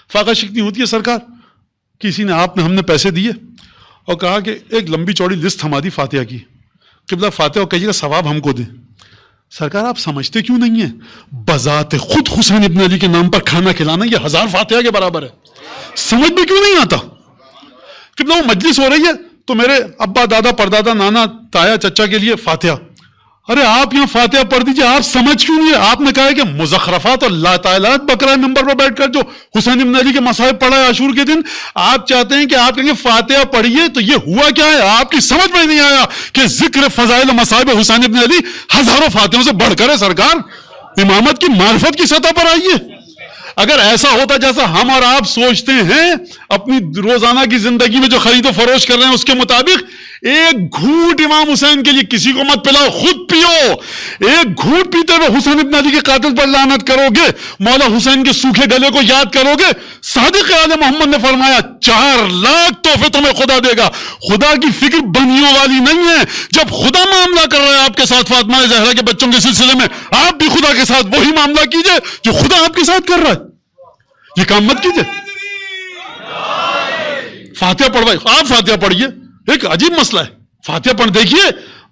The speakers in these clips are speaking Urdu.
فاقہ شکنی ہوتی ہے سرکار. کسی نے ہم نے پیسے دیے اور کہا کہ ایک لمبی چوڑی لسٹ ہما دی فاتحہ کی, قبلہ فاتحہ کہیے گا ثواب ہم کو دیں. سرکار آپ سمجھتے کیوں نہیں ہیں بذات خود حسین ابن علی کے نام پر کھانا کھلانا یہ 1000 فاتحہ کے برابر ہے. سمجھ میں کیوں نہیں آتا؟ قبلہ وہ مجلس ہو رہی ہے تو میرے ابا دادا پردادا نانا تایا چچا کے لیے فاتحہ. ارے آپ یہاں فاتحہ پڑھ دیجئے, آپ سمجھ کیوں نہیں ہے؟ آپ نے کہا ہے کہ مزخرفات اور لاتعلات بکرا ممبر پر بیٹھ کر جو حسین ابن علی کے مصائب پڑھا ہے عاشور کے دن, آپ چاہتے ہیں کہ آپ کہیں گے فاتحہ پڑھیے, تو یہ ہوا کیا ہے؟ آپ کی سمجھ میں نہیں آیا کہ ذکر فضائل و مصائب حسین ابن علی ہزاروں فاتحوں سے بڑھ کر ہے سرکار. امامت کی معرفت کی سطح پر آئیے. اگر ایسا ہوتا جیسا ہم اور آپ سوچتے ہیں اپنی روزانہ کی زندگی میں جو خرید و فروش کر رہے ہیں اس کے مطابق, ایک گھونٹ امام حسین کے لیے کسی کو مت پلاؤ, خود پیو. ایک گھونٹ پیتے ہوئے حسین ابن علی کے قاتل پر لعنت کرو گے, مولا حسین کے سوکھے گلے کو یاد کرو گے. صادق آل محمد نے فرمایا 4 لاکھ تحفے تمہیں خدا دے گا. خدا کی فکر بنیوں والی نہیں ہے. جب خدا معاملہ کر رہا ہے آپ کے ساتھ فاطمہ زہرا کے بچوں کے سلسلے میں, آپ بھی خدا کے ساتھ وہی معاملہ کیجئے جو خدا آپ کے ساتھ کر رہا ہے. یہ کام مت کیجئے. فاتحہ پڑھوائی, آپ فاتحہ پڑھیے. ایک عجیب مسئلہ ہے, فاتحہ پڑھ دیکھیے.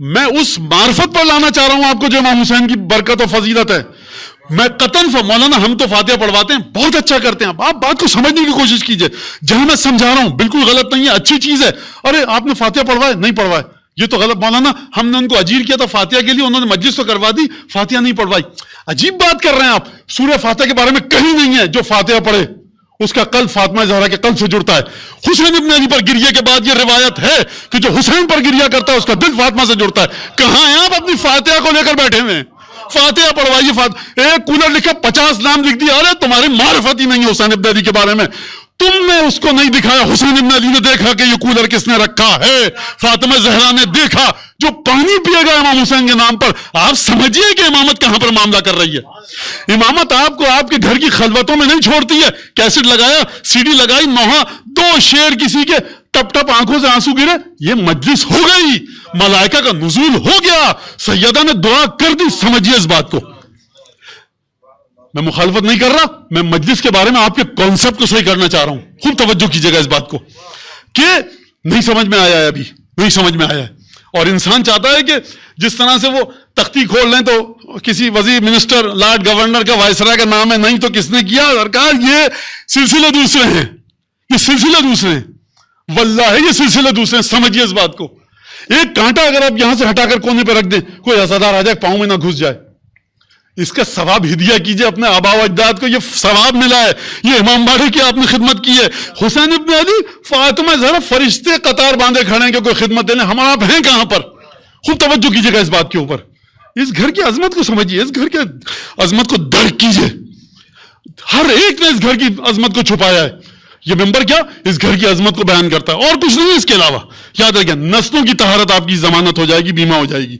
میں اس معرفت پر لانا چاہ رہا ہوں آپ کو جو امام حسین کی برکت و فضیلت ہے. میں قطن مولانا ہم تو فاتحہ پڑھواتے ہیں, بہت اچھا کرتے ہیں. آپ بات کو سمجھنے کی کوشش کیجئے. جہاں میں سمجھا رہا ہوں بالکل غلط نہیں ہے, اچھی چیز ہے. ارے آپ نے فاتحہ پڑھوائے, نہیں پڑھوائے, یہ تو غلط. مولانا ہم نے ان کو اجیر کیا تھا فاتحہ کے لیے, انہوں نے مجلس تو کروا دی, فاتحہ نہیں پڑھوائی. عجیب بات کر رہے ہیں آپ. سورہ فاتحہ کے بارے میں کہیں نہیں ہے جو فاتحہ پڑھے اس کا قلب فاطمہ زہرا کے قلب سے جڑتا ہے. حسین ابن علی پر گریے کے بعد یہ روایت ہے کہ جو حسین پر گریہ کرتا ہے اس کا دل فاطمہ سے جڑتا ہے. کہاں ہیں آپ اپنی فاتحہ کو لے کر بیٹھے ہوئے ہیں؟ فاتحہ پڑھوائیے. ایک کولر لکھا 50 نام لکھ دیا. ارے تمہاری معرفت ہی نہیں ہے حسین ابن علی کے بارے میں. تم نے اس کو نہیں دکھایا, حسین ابن علی نے دیکھا کہ یہ کولر کس نے رکھا ہے. فاطمہ زہرا نے دیکھا. جو پانی پیے گا امام حسین کے نام پر, آپ سمجھیے کہ امامت کہاں پر معاملہ کر رہی ہے. امامت آپ کو آپ کے گھر کی خلوتوں میں نہیں چھوڑتی ہے. کیسٹ لگایا, سی ڈی لگائی, نوحہ 2 شعر کسی کے ٹپ ٹپ آنکھوں سے آنسو گرے, یہ مجلس ہو گئی, ملائکہ کا نزول ہو گیا, سیدہ نے دعا کر دی. سمجھیے اس بات کو. میں مخالفت نہیں کر رہا, میں مجلس کے بارے میں آپ کے کانسیپٹ کو صحیح کرنا چاہ رہا ہوں. خوب توجہ کیجیے گا اس بات کو کہ نہیں سمجھ میں آیا ہے, ابھی نہیں سمجھ میں آیا ہے. اور انسان چاہتا ہے کہ جس طرح سے وہ تختی کھول لیں تو کسی وزیر منسٹر لارڈ گورنر کا وائسرائے کا نام ہے, نہیں تو کس نے کیا. سرکار یہ سلسلے دوسرے ہیں, یہ سلسلے دوسرے ہیں, واللہ یہ سلسلے دوسرے ہیں. سمجھیے اس بات کو. ایک کانٹا اگر آپ یہاں سے ہٹا کر کونے پہ رکھ دیں, کوئی عزادار آ جائے پاؤں میں نہ گھس جائے, اس کا ثواب ہدیہ کیجئے اپنے آبا و اجداد کو. یہ ثواب ملا ہے, یہ امام باڑے کی آپ نے خدمت کی ہے. حسین ابن علی, فاطمہ زہرا, فرشتے قطار باندھے کھڑے ہیں کہ کوئی خدمت دینے. ہم آپ ہیں کہاں پر؟ خوب توجہ کیجئے گا اس بات کے اوپر. اس گھر کی عظمت کو سمجھیے, اس گھر کی عظمت کو درک کیجئے. ہر ایک نے اس گھر کی عظمت کو چھپایا ہے. یہ ممبر کیا اس گھر کی عظمت کو بیان کرتا ہے, اور کچھ نہیں اس کے علاوہ. یاد رکھیں, نسلوں کی طہارت آپ کی ضمانت ہو جائے گی, بیمہ ہو جائے گی.